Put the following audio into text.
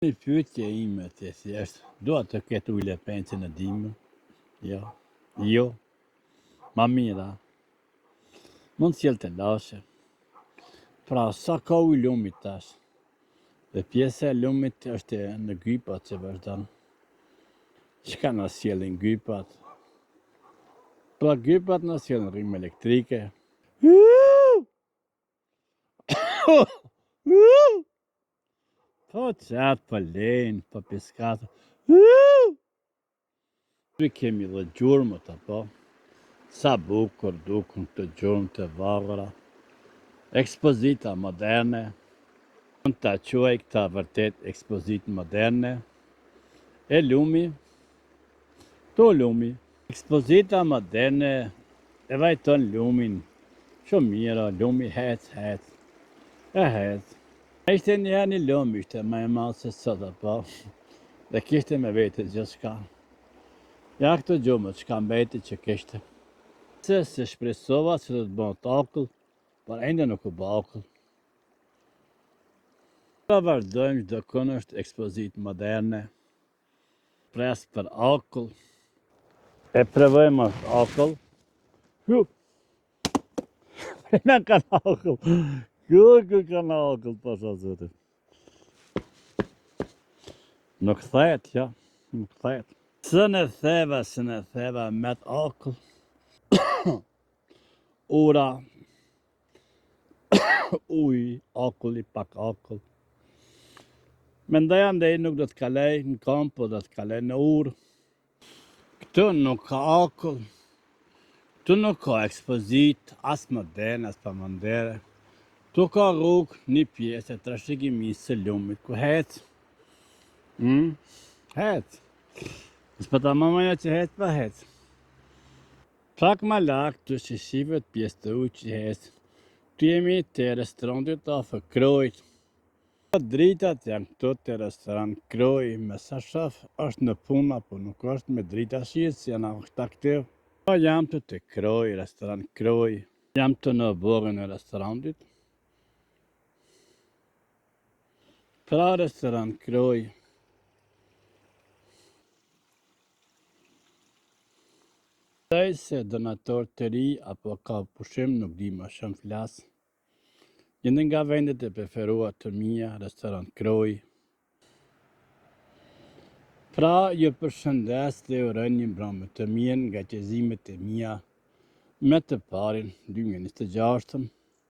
Një pyetje ime të thjeshtë, dua të ketë ujë lepencë në dimër? Jo. Jo. Ma mira. Mund t'sjell të lashe. Pra, sa ka ujë lumi tash? Dhe pjesa e lumit është në gypat që vazhdon. Çka na sjellin gypat? Pra gypat na sjellin rrymë elektrike. Po qatë, po lejnë, po piskatë. Ne kemi dhe gjurmët apo? Sa bukur dukun të gjurmë të vagura. Ekspozita moderne. Mund ta quaj këta vërtet ekspozitë moderne. E lumi. To lumi. Ekspozita moderne e vajton lumin. Shumë mira, lumi hec. E hec. Ishte një lum, ishte më e madh se sot apo? Dhe kishte me vete gjithçka. Ja këto gjumët, çka mbeti që kishte. Se shpresova se do të bëhet akull, por ende nuk u bë akull. Pa vazhdojmë, çdo kënd është ekspozitë moderne. Pres për akull. E provojmë akull. Në kanë akull. Ku kanë akull, pasha zotit. Nuk thet, ja. Nuk thet. Së në theva me të akull. Ura. Uj, akulli, pak akull. Mendoja ndaj nuk do të kalej në kamp, po do të kalej në urë. Këtu nuk ka akull. Këtu nuk ka ekspozit, as moderne, as pa moderne. Këtu ka rrugë, një pjesë e trashëgimisë së lumit, ku hec. Hec. S'po ta mëja që hec pa hec. Pak më lart, këtu shivet pjesë të ujë që hec. Këtu jemi te restorantit afër Krojit. Dritat janë këtu te restorant Kroj, me sa shoh është në punë apo nuk është me drita shihet si janë ata këtu. Po jam të te Kroj, restorant Kroj. Jam të në borën e restorantit. Pra restorant Kroj. Thej se donator të ri apo ka pushim nuk di më shumë flas. Një nga vendet e preferuar të mia, restorant Kroj. Pra, ju përshëndes dhe uroj një mbrëmje të mirë nga qezimet e mia me të parin 2026.